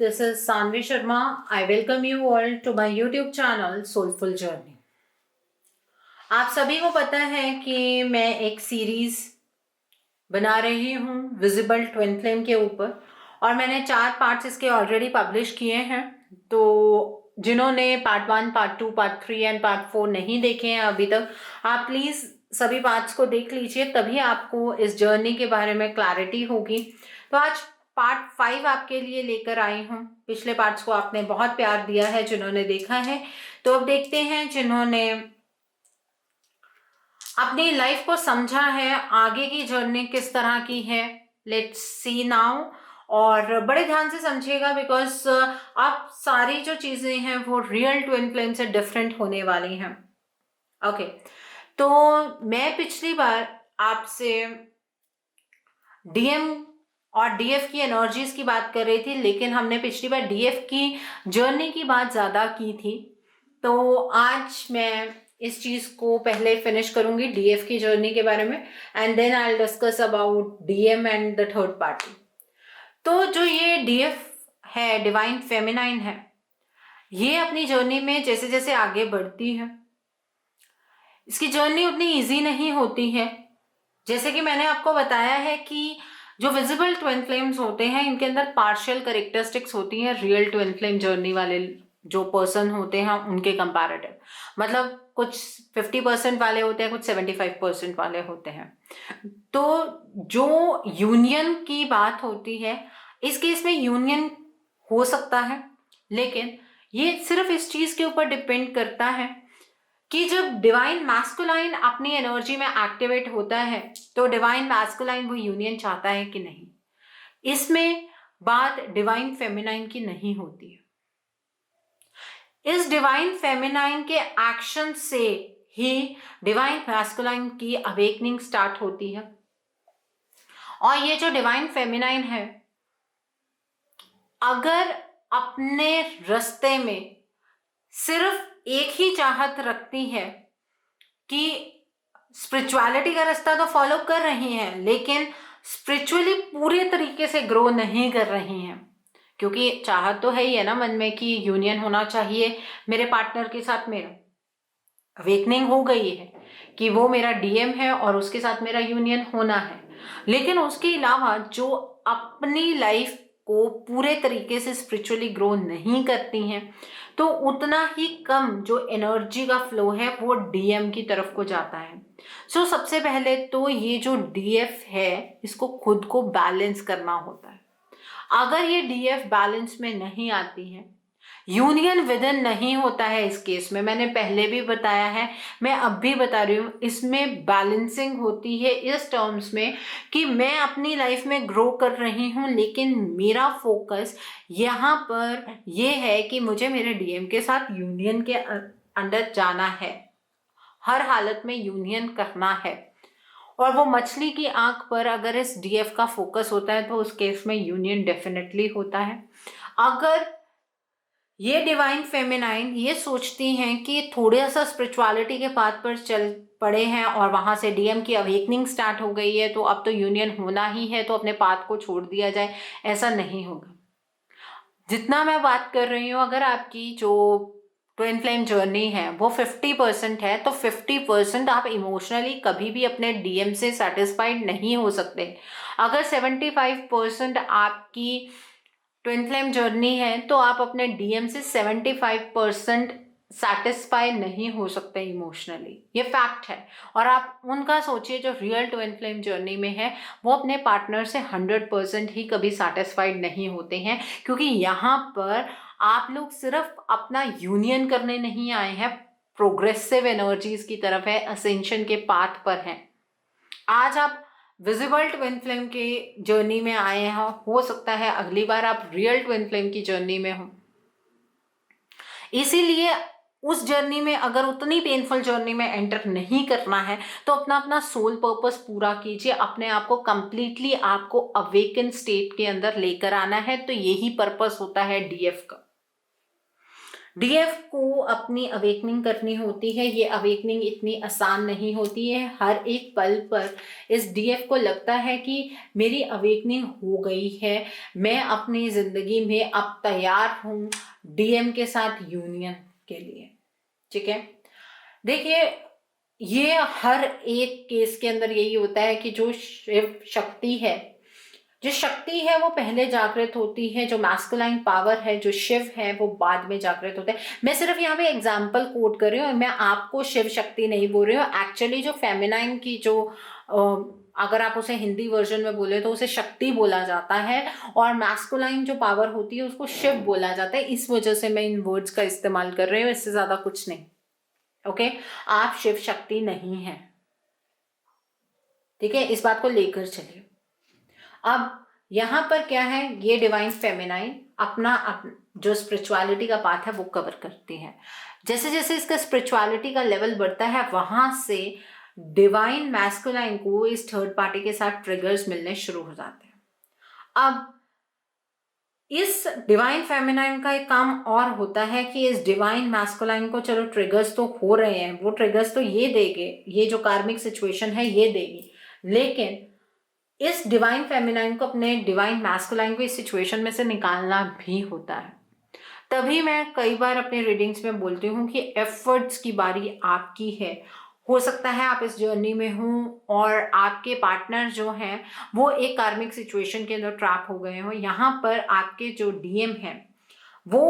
this is Sanvi Sharma. I welcome you all to my YouTube channel Soulful Journey. आप सभी को पता है कि मैं एक सीरीज बना रही हूँ विजिबल ट्विन फ्लेम के ऊपर और मैंने 4 पार्ट्स इसके ऑलरेडी पब्लिश किए हैं। तो जिन्होंने part 1, part 2, part 3 and part 4 नहीं देखे हैं अभी तक, आप प्लीज़ सभी पार्ट्स को देख लीजिए, तभी आपको इस जर्नी के बारे में क्लैरिटी होगी। तो आज पार्ट 5 आपके लिए लेकर आई हूँ। पिछले पार्ट्स को आपने बहुत प्यार दिया है जिन्होंने देखा है, तो अब देखते हैं जिन्होंने अपनी लाइफ को समझा है, आगे की जर्नी किस तरह की है। Let's see now. और बड़े ध्यान से समझिएगा बिकॉज अब सारी जो चीज़ें हैं वो रियल ट्विन फ्लेम से डिफरेंट होने वाली हैं। ओके, तो मैं पिछली बार आपसे डीएम और डीएफ की एनर्जीज की बात कर रही थी, लेकिन हमने पिछली बार डीएफ की जर्नी की बात ज़्यादा की थी। तो आज मैं इस चीज़ को पहले फिनिश करूंगी डीएफ की जर्नी के बारे में, and then I will discuss about DM and the third party. तो जो ये डीएफ है, डिवाइन फेमिनाइन है, ये अपनी जर्नी में जैसे जैसे आगे बढ़ती है, इसकी जर्नी उतनी इजी नहीं होती है। जैसे कि मैंने आपको बताया है कि जो विजिबल ट्विन फ्लेम्स होते हैं, इनके अंदर पार्शियल करेक्टरिस्टिक्स होती हैं रियल ट्विन फ्लेम जर्नी वाले जो पर्सन होते हैं उनके कंपैरेटिव। मतलब कुछ 50% वाले होते हैं, कुछ 75% वाले होते हैं। तो जो यूनियन की बात होती है, इस केस में यूनियन हो सकता है, लेकिन ये सिर्फ इस चीज़ के ऊपर डिपेंड करता है कि जब डिवाइन मैस्कुलाइन अपनी एनर्जी में एक्टिवेट होता है तो डिवाइन मैस्कुलाइन वो यूनियन चाहता है कि नहीं। इसमें बात डिवाइन फेमिनाइन की नहीं होती है। इस डिवाइन फेमिनाइन के एक्शन से ही डिवाइन मैस्कुलाइन की अवेकनिंग स्टार्ट होती है। और ये जो डिवाइन फेमिनाइन है, अगर अपने रास्ते में सिर्फ एक ही चाहत रखती है कि स्पिरिचुअलिटी का रास्ता तो फॉलो कर रही हैं, लेकिन स्पिरिचुअली पूरे तरीके से ग्रो नहीं कर रही हैं, क्योंकि चाहत तो है ही है ना मन में कि यूनियन होना चाहिए मेरे पार्टनर के साथ। मेरा अवेकनिंग हो गई है कि वो मेरा डीएम है और उसके साथ मेरा यूनियन होना है, लेकिन उसके अलावा जो अपनी लाइफ को पूरे तरीके से स्पिरिचुअली ग्रो नहीं करती हैं, तो उतना ही कम जो एनर्जी का फ्लो है वो डीएम की तरफ को जाता है। सो सबसे पहले तो ये जो डीएफ है, इसको खुद को बैलेंस करना होता है। अगर ये डीएफ बैलेंस में नहीं आती है, यूनियन विद इन नहीं होता है, इस केस में मैंने पहले भी बताया है, मैं अब भी बता रही हूँ, इसमें बैलेंसिंग होती है इस टर्म्स में कि मैं अपनी लाइफ में ग्रो कर रही हूँ, लेकिन मेरा फोकस यहाँ पर ये है कि मुझे मेरे डीएम के साथ यूनियन के अंदर जाना है, हर हालत में यूनियन करना है। और वो मछली की आंख पर अगर इस डीएफ का फोकस होता है तो उस केस में यूनियन डेफिनेटली होता है। अगर ये डिवाइन फेमिनाइन ये सोचती हैं कि थोड़ा सा स्पिरिचुअलिटी के पाथ पर चल पड़े हैं और वहाँ से डीएम की अवेकनिंग स्टार्ट हो गई है, तो अब तो यूनियन होना ही है, तो अपने पाथ को छोड़ दिया जाए, ऐसा नहीं होगा। जितना मैं बात कर रही हूँ, अगर आपकी जो ट्विन फ्लेम जर्नी है वो 50% है, तो 50% आप इमोशनली कभी भी अपने डीएम से सेटिस्फाइड नहीं हो सकते। अगर 75% आपकी ट्विन फ्लेम जर्नी है, तो आप अपने डीएम से 75% सेटिस्फाई नहीं हो सकते इमोशनली, ये फैक्ट है। और आप उनका सोचिए जो रियल ट्विन फ्लेम जर्नी में है, वो अपने पार्टनर से 100% ही कभी सेटिस्फाइड नहीं होते हैं, क्योंकि यहाँ पर आप लोग सिर्फ अपना यूनियन करने नहीं आए हैं, प्रोग्रेसिव एनर्जीज की तरफ है, असेंशन के पाथ पर हैं। आज आप विजिबल ट्विन फ्लेम की जर्नी में आए हैं, हो सकता है अगली बार आप रियल ट्विन फ्लेम की जर्नी में हो। इसीलिए उस जर्नी में अगर उतनी पेनफुल जर्नी में एंटर नहीं करना है, तो अपना अपना सोल पर्पस पूरा कीजिए, अपने आप को कंप्लीटली आपको अवेकन स्टेट के अंदर लेकर आना है। तो यही पर्पस होता है डीएफ का। डीएफ को अपनी अवेकनिंग करनी होती है। ये अवेकनिंग इतनी आसान नहीं होती है। हर एक पल पर इस डीएफ को लगता है कि मेरी अवेकनिंग हो गई है, मैं अपनी ज़िंदगी में अब तैयार हूँ डीएम के साथ यूनियन के लिए। ठीक है, देखिए ये हर एक केस के अंदर यही होता है कि जो शिव शक्ति है, जो शक्ति है वो पहले जागृत होती है, जो मैस्कुलाइन पावर है, जो शिव है वो बाद में जागृत होते हैं। मैं सिर्फ यहाँ पे एग्जांपल कोट कर रही हूँ, मैं आपको शिव शक्ति नहीं बोल रही हूँ। एक्चुअली जो फेमिनाइन की जो अगर आप उसे हिंदी वर्जन में बोले तो उसे शक्ति बोला जाता है, और मैस्कुलाइन जो पावर होती है उसको शिव बोला जाता है। इस वजह से मैं इन वर्ड्स का इस्तेमाल कर रही हूँ, इससे ज्यादा कुछ नहीं। ओके, आप शिव शक्ति नहीं है, ठीक है, इस बात को लेकर चलिए। अब यहाँ पर क्या है, ये डिवाइन फेमिनाइन अपना जो स्पिरिचुअलिटी का पाथ है वो कवर करती है। जैसे जैसे इसका स्पिरिचुअलिटी का लेवल बढ़ता है वहां से डिवाइन मैस्कुलाइन को इस थर्ड पार्टी के साथ ट्रिगर्स मिलने शुरू हो जाते हैं। अब इस डिवाइन फेमिनाइन का एक काम और होता है कि इस डिवाइन मैस्कुलाइन को चलो ट्रिगर्स तो हो रहे हैं, वो ट्रिगर्स तो ये देंगे, ये जो कार्मिक सिचुएशन है ये देगी, लेकिन इस डिवाइन फेमिनाइन को, अपने डिवाइन मैस्कुलाइन को इस सिचुएशन में से निकालना भी होता है। तभी मैं कई बार अपने रीडिंग्स में बोलती हूँ कि एफर्ट्स की बारी आपकी है। हो सकता है आप इस जर्नी में हों और आपके पार्टनर जो हैं वो एक कार्मिक सिचुएशन के अंदर ट्रैप हो गए हों। यहाँ पर आपके जो डीएम हैं वो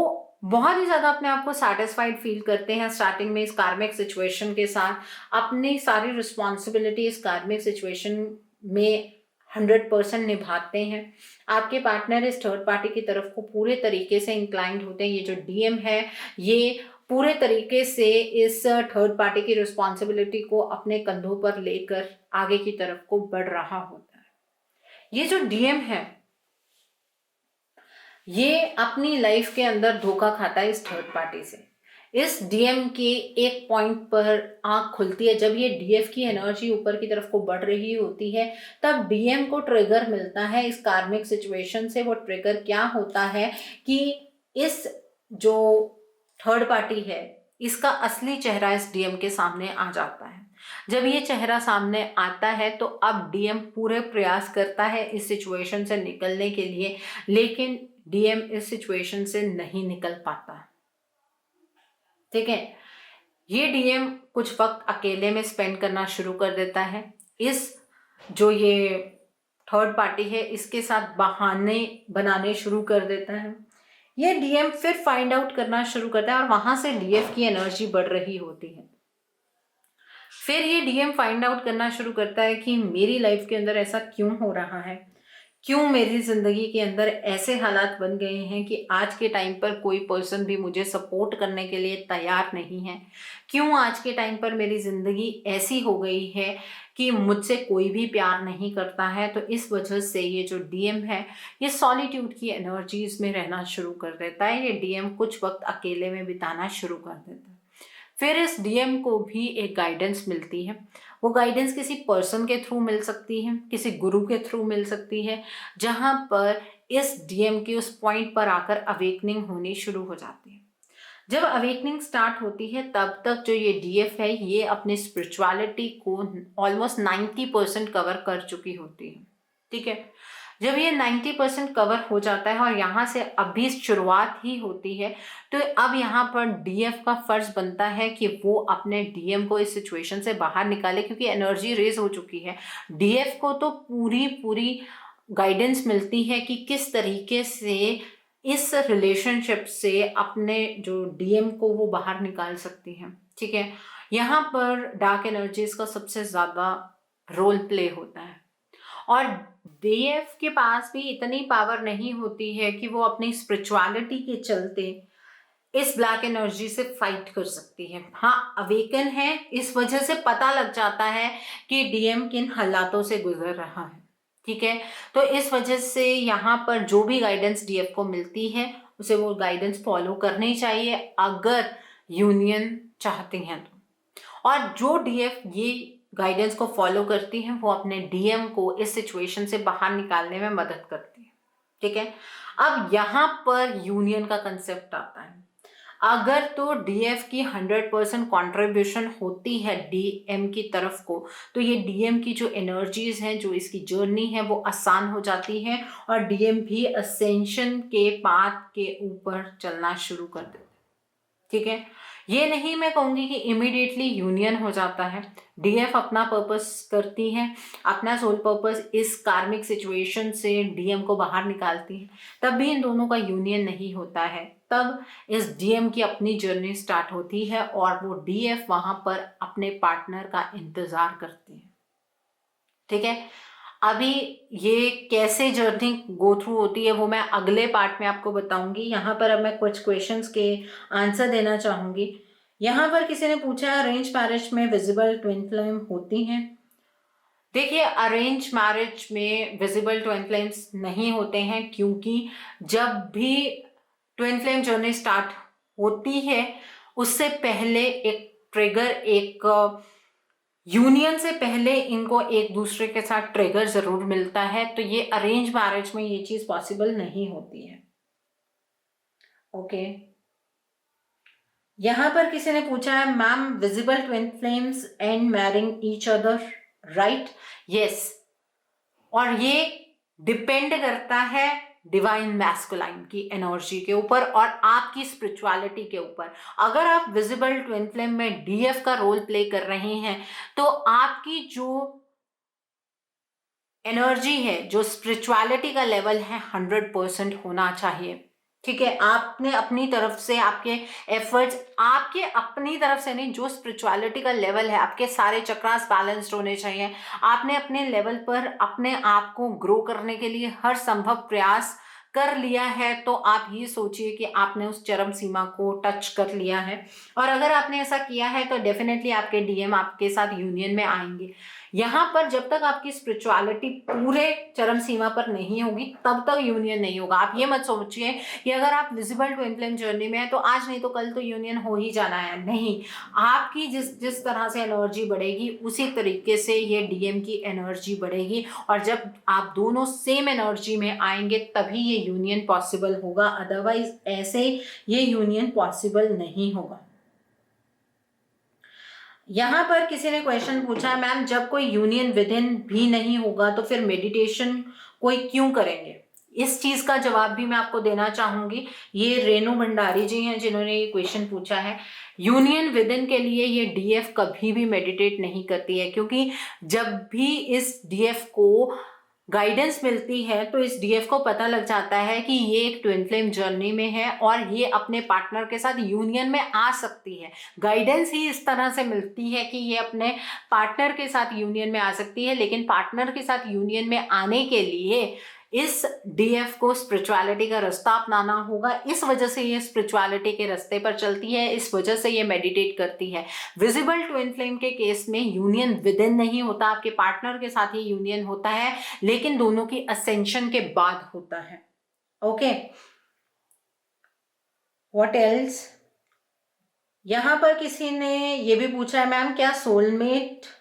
बहुत ही ज़्यादा अपने आप को सेटिस्फाइड फील करते हैं स्टार्टिंग में इस कार्मिक सिचुएशन के साथ, अपनी सारी रिस्पॉन्सिबिलिटी इस कार्मिक सिचुएशन में 100% निभाते हैं। आपके पार्टनर इस थर्ड पार्टी की तरफ को पूरे तरीके से इंक्लाइंड होते हैं। ये जो डीएम है ये पूरे तरीके से इस थर्ड पार्टी की रिस्पॉन्सिबिलिटी को अपने कंधों पर लेकर आगे की तरफ को बढ़ रहा होता है। ये जो डीएम है ये अपनी लाइफ के अंदर धोखा खाता है इस थर्ड पार्टी से। इस डीएम के एक पॉइंट पर आंख खुलती है, जब ये डीएफ की एनर्जी ऊपर की तरफ को बढ़ रही होती है तब डीएम को ट्रिगर मिलता है इस कार्मिक सिचुएशन से। वो ट्रिगर क्या होता है कि इस जो थर्ड पार्टी है इसका असली चेहरा इस डीएम के सामने आ जाता है। जब ये चेहरा सामने आता है तो अब डीएम पूरे प्रयास करता है इस सिचुएशन से निकलने के लिए, लेकिन डीएम इस सिचुएशन से नहीं निकल पाता। ठीक है, ये डीएम कुछ वक्त अकेले में स्पेंड करना शुरू कर देता है। इस जो ये थर्ड पार्टी है इसके साथ बहाने बनाने शुरू कर देता है। ये डीएम फिर फाइंड आउट करना शुरू करता है और वहां से डीएफ की एनर्जी बढ़ रही होती है। फिर ये डीएम फाइंड आउट करना शुरू करता है कि मेरी लाइफ के अंदर ऐसा क्यों हो रहा है, क्यों मेरी ज़िंदगी के अंदर ऐसे हालात बन गए हैं कि आज के टाइम पर कोई पर्सन भी मुझे सपोर्ट करने के लिए तैयार नहीं है, क्यों आज के टाइम पर मेरी ज़िंदगी ऐसी हो गई है कि मुझसे कोई भी प्यार नहीं करता है। तो इस वजह से ये जो डीएम है ये सॉलिट्यूड की एनर्जीज में रहना शुरू कर देता है। ये डीएम कुछ वक्त अकेले में बिताना शुरू कर देता है। फिर इस डीएम को भी एक गाइडेंस मिलती है। वो गाइडेंस किसी पर्सन के थ्रू मिल सकती है, किसी गुरु के थ्रू मिल सकती है, जहां पर इस डीएम के उस पॉइंट पर आकर अवेकनिंग होनी शुरू हो जाती है। जब अवेकनिंग स्टार्ट होती है तब तक जो ये डीएफ है ये अपनी स्पिरिचुअलिटी को ऑलमोस्ट 90% कवर कर चुकी होती है। ठीक है, जब ये 90% कवर हो जाता है और यहाँ से अभी शुरुआत ही होती है, तो अब यहाँ पर डीएफ का फर्ज बनता है कि वो अपने डीएम को इस सिचुएशन से बाहर निकाले, क्योंकि एनर्जी रेज हो चुकी है। डीएफ को तो पूरी गाइडेंस मिलती है कि किस तरीके से इस रिलेशनशिप से अपने जो डीएम को वो बाहर निकाल सकती है। ठीक है, यहाँ पर डार्क एनर्जीज का सबसे ज़्यादा रोल प्ले होता है और डीएफ के पास भी इतनी पावर नहीं होती है कि वो अपनी स्पिरिचुअलिटी के चलते इस ब्लैक एनर्जी से फाइट कर सकती है। हाँ, अवेकन है, इस वजह से पता लग जाता है कि डीएम किन हालातों से गुजर रहा है। ठीक है, तो इस वजह से यहाँ पर जो भी गाइडेंस डीएफ को मिलती है उसे वो गाइडेंस फॉलो करनी चाहिए अगर यूनियन चाहती हैं तो। और जो डीएफ ये गाइडेंस को फॉलो करती है वो अपने डीएम को इस सिचुएशन से बाहर निकालने में मदद करती है। ठीक है, अब यहाँ पर यूनियन का कंसेप्ट आता है। अगर तो डीएफ की 100% कॉन्ट्रीब्यूशन होती है डीएम की तरफ को, तो ये डीएम की जो एनर्जीज हैं, जो इसकी जर्नी है, वो आसान हो जाती है और डीएम भी असेंशन के पाथ के ऊपर चलना शुरू कर देते। ठीक है, ये नहीं मैं कहूंगी कि इमीडिएटली यूनियन हो जाता है। डीएफ अपना पर्पस करती है, अपना सोल पर्पस इस कार्मिक सिचुएशन से डीएम को बाहर निकालती है, तब भी इन दोनों का यूनियन नहीं होता है। तब इस डीएम की अपनी जर्नी स्टार्ट होती है और वो डीएफ वहां पर अपने पार्टनर का इंतजार करती है। ठीक है, अभी ये कैसे जर्नी गो थ्रू होती है वो मैं अगले पार्ट में आपको बताऊंगी। यहाँ पर अब मैं कुछ क्वेश्चंस के आंसर देना चाहूंगी। यहाँ पर किसी ने पूछा है अरेंज मैरिज में विजिबल ट्विन फ्लेम होती हैं? देखिए, अरेंज मैरिज में विजिबल ट्विन फ्लेम्स नहीं होते हैं, क्योंकि जब भी ट्विन फ्लेम जर्नी स्टार्ट होती है उससे पहले एक ट्रिगर, एक यूनियन से पहले इनको एक दूसरे के साथ ट्रिगर जरूर मिलता है, तो ये अरेंज मैरिज में ये चीज पॉसिबल नहीं होती है। ओके, यहां पर किसी ने पूछा है ma'am visible twin flames and marrying each other, right? Yes, और ये डिपेंड करता है डिवाइन मैस्कुलाइन की एनर्जी के ऊपर और आपकी स्पिरिचुअलिटी के ऊपर। अगर आप विजिबल ट्विन फ्लेम में डीएफ का रोल प्ले कर रहे हैं तो आपकी जो एनर्जी है, जो स्पिरिचुअलिटी का लेवल है, 100% होना चाहिए। ठीक है, आपने अपनी तरफ से आपके एफर्ट्स, आपके अपनी तरफ से नहीं, जो स्पिरिचुअलिटी का लेवल है, आपके सारे चक्रास बैलेंस्ड होने चाहिए। आपने अपने लेवल पर अपने आप को ग्रो करने के लिए हर संभव प्रयास कर लिया है, तो आप ये सोचिए कि आपने उस चरम सीमा को टच कर लिया है। और अगर आपने ऐसा किया है तो डेफिनेटली आपके डीएम आपके साथ यूनियन में आएंगे। यहाँ पर जब तक आपकी स्पिरिचुअलिटी पूरे चरम सीमा पर नहीं होगी तब तक यूनियन नहीं होगा। आप ये मत सोचिए कि अगर आप विजिबल ट्विन फ्लेम जर्नी में है तो आज नहीं तो कल तो यूनियन हो ही जाना है। नहीं, आपकी जिस तरह से एनर्जी बढ़ेगी उसी तरीके से ये डीएम की एनर्जी बढ़ेगी, और जब आप दोनों सेम एनर्जी में आएंगे तभी ये यूनियन पॉसिबल होगा, अदरवाइज ऐसे ये यूनियन पॉसिबल नहीं होगा। यहाँ पर किसी ने क्वेश्चन पूछा है मैम जब कोई यूनियन विद इन भी नहीं होगा तो फिर मेडिटेशन कोई क्यों करेंगे? इस चीज का जवाब भी मैं आपको देना चाहूंगी। ये रेणु भंडारी जी हैं जिन्होंने ये क्वेश्चन पूछा है। यूनियन विद इन के लिए ये डीएफ कभी भी मेडिटेट नहीं करती है, क्योंकि जब भी इस डीएफ को गाइडेंस मिलती है तो इस डीएफ को पता लग जाता है कि ये एक ट्विन फ्लेम जर्नी में है और ये अपने पार्टनर के साथ यूनियन में आ सकती है। गाइडेंस ही इस तरह से मिलती है कि ये अपने पार्टनर के साथ यूनियन में आ सकती है, लेकिन पार्टनर के साथ यूनियन में आने के लिए इस डीएफ को स्पिरिचुअलिटी का रास्ता अपनाना होगा। इस वजह से ये स्पिरिचुअलिटी के रास्ते पर चलती है, इस वजह से ये मेडिटेट करती है। विजिबल ट्विन फ्लेम के केस में यूनियन विद इन नहीं होता, आपके पार्टनर के साथ ही यूनियन होता है, लेकिन दोनों की असेंशन के बाद होता है। Okay, what else? यहां पर किसी ने ये भी पूछा है मैम क्या सोलमेट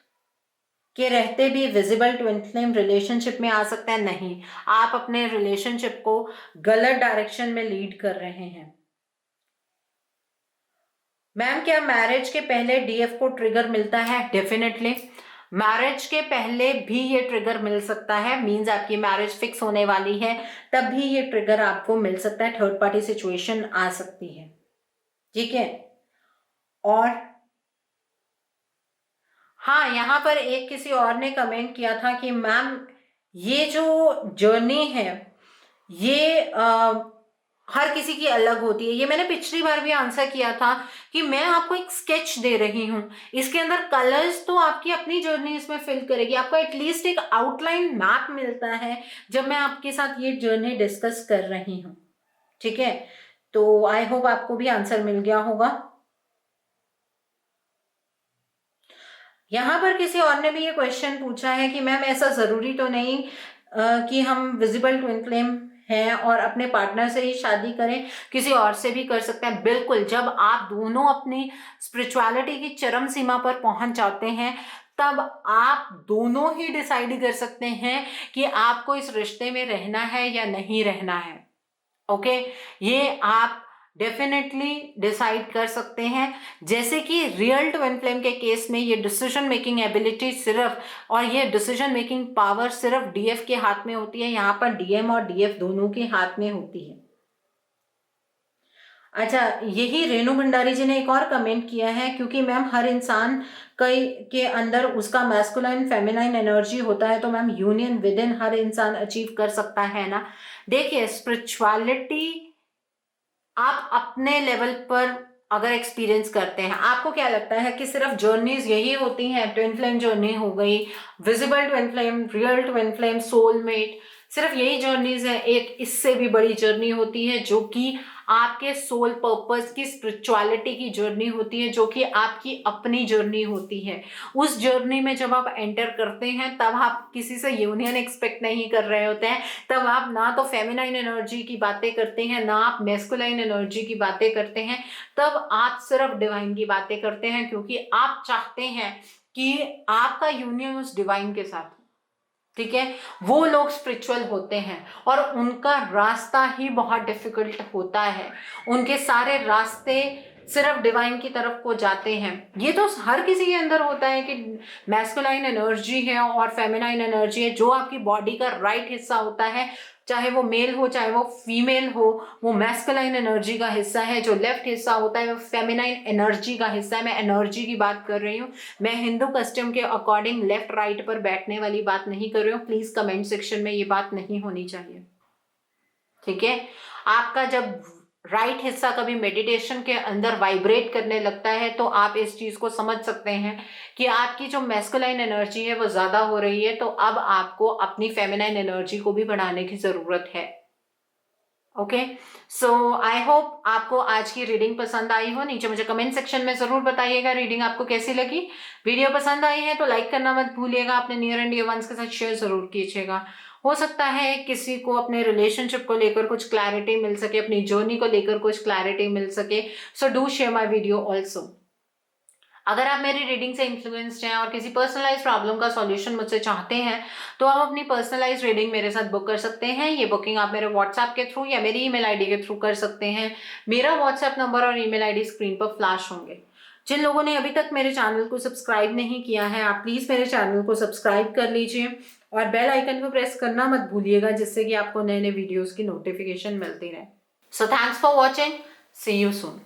के रहते भी विजिबल ट्विन फ्लेम रिलेशनशिप में आ सकता है? नहीं, आप अपने रिलेशनशिप को गलत डायरेक्शन में लीड कर रहे हैं। मैम क्या मैरिज के पहले डीएफ को ट्रिगर मिलता है? डेफिनेटली मैरिज के पहले भी ये ट्रिगर मिल सकता है। मींस आपकी मैरिज फिक्स होने वाली है तब भी ये ट्रिगर आपको मिल सकता है, थर्ड पार्टी सिचुएशन आ सकती है। ठीक है, और हाँ, यहाँ पर एक किसी और ने कमेंट किया था कि मैम ये जो जर्नी है ये हर किसी की अलग होती है। ये मैंने पिछली बार भी आंसर किया था कि मैं आपको एक स्केच दे रही हूँ, इसके अंदर कलर्स तो आपकी अपनी जर्नी इसमें फिल करेगी, आपको एटलीस्ट एक आउटलाइन मैप मिलता है जब मैं आपके साथ ये जर्नी डिस्कस कर रही हूँ। ठीक है, तो आई होप आपको भी आंसर मिल गया होगा। यहाँ पर किसी और ने भी ये क्वेश्चन पूछा है कि मैम ऐसा जरूरी तो नहीं कि हम विजिबल ट्विन फ्लेम हैं और अपने पार्टनर से ही शादी करें, किसी और से भी कर सकते हैं। बिल्कुल, जब आप दोनों अपनी स्पिरिचुअलिटी की चरम सीमा पर पहुंच जाते हैं तब आप दोनों ही डिसाइड कर सकते हैं कि आपको इस रिश्ते में रहना है या नहीं रहना है। ओके, ये आप डेफिनेटली डिसाइड कर सकते हैं। जैसे कि रियल ट्विन फ्लेम के केस में ये डिसीजन मेकिंग एबिलिटी सिर्फ और ये डिसीजन मेकिंग पावर सिर्फ डीएफ के हाथ में होती है, यहाँ पर डीएम और डीएफ दोनों के हाथ में होती है। अच्छा, यही रेणु भंडारी जी ने एक और कमेंट किया है, क्योंकि मैम हर इंसान के अंदर उसका मैस्कुलाइन फेमिनाइन एनर्जी होता है, तो मैम यूनियन विद इन हर इंसान अचीव कर सकता है ना। देखिए, स्पिरिचुअलिटी आप अपने लेवल पर अगर एक्सपीरियंस करते हैं, आपको क्या लगता है कि सिर्फ जर्नीज यही होती हैं? ट्विन फ्लेम जर्नी हो गई, visible twin flame, real twin flame, soulmate, सिर्फ यही जर्नीज है? एक इससे भी बड़ी जर्नी होती है जो कि आपके सोल पर्पस की स्पिरिचुअलिटी की जर्नी होती है, जो कि आपकी अपनी जर्नी होती है। उस जर्नी में जब आप एंटर करते हैं तब आप किसी से यूनियन एक्सपेक्ट नहीं कर रहे होते हैं, तब आप ना तो फेमिनाइन एनर्जी की बातें करते हैं, ना आप मैस्कुलाइन एनर्जी की बातें करते हैं, तब आप सिर्फ डिवाइन की बातें करते हैं, क्योंकि आप चाहते हैं कि आपका यूनियन उस डिवाइन के साथ। ठीक है, वो लोग स्पिरिचुअल होते हैं और उनका रास्ता ही बहुत डिफिकल्ट होता है, उनके सारे रास्ते सिर्फ डिवाइन की तरफ को जाते हैं। ये तो हर किसी के अंदर होता है कि मैस्कुलाइन एनर्जी है और फेमिनाइन एनर्जी है, जो आपकी बॉडी का राइट हिस्सा होता है, चाहे वो मेल हो चाहे वो फीमेल हो, वो मैस्कुलाइन एनर्जी का हिस्सा है। जो लेफ्ट हिस्सा होता है वो फेमिनाइन एनर्जी का हिस्सा है। मैं एनर्जी की बात कर रही हूँ, मैं हिंदू कस्टम के अकॉर्डिंग लेफ्ट राइट पर बैठने वाली बात नहीं कर रही हूँ। प्लीज कमेंट सेक्शन में ये बात नहीं होनी चाहिए। ठीक है, आपका जब राइट हिस्सा कभी मेडिटेशन के अंदर वाइब्रेट करने लगता है तो आप इस चीज को समझ सकते हैं कि आपकी जो मैस्कुलाइन एनर्जी है वो ज्यादा हो रही है, तो अब आपको अपनी फेमिनाइन एनर्जी को भी बढ़ाने की जरूरत है। ओके, सो आई होप आपको आज की रीडिंग पसंद आई हो। नीचे मुझे कमेंट सेक्शन में जरूर बताइएगा रीडिंग आपको कैसी लगी। वीडियो पसंद आई है तो लाइक करना मत भूलिएगा, अपने नियर एंड डियर वंस के साथ शेयर जरूर कीजिएगा। हो सकता है किसी को अपने रिलेशनशिप को लेकर कुछ क्लैरिटी मिल सके, अपनी जर्नी को लेकर कुछ क्लैरिटी मिल सके, so do share my video also. अगर आप मेरी रीडिंग से इन्फ्लुएंस्ड हैं और किसी पर्सनलाइज प्रॉब्लम का सॉल्यूशन मुझसे चाहते हैं तो आप अपनी पर्सनलाइज रीडिंग मेरे साथ बुक कर सकते हैं। ये बुकिंग आप मेरे व्हाट्सएप के थ्रू या मेरी ईमेल आईडी के थ्रू कर सकते हैं। मेरा व्हाट्सएप नंबर और ईमेल आईडी स्क्रीन पर फ्लैश होंगे। जिन लोगों ने अभी तक मेरे चैनल को सब्सक्राइब नहीं किया है, आप प्लीज मेरे चैनल को सब्सक्राइब कर लीजिए और बेल आइकन को प्रेस करना मत भूलिएगा, जिससे कि आपको नए नए वीडियोस की नोटिफिकेशन मिलती रहे। So thanks for watching, see you soon.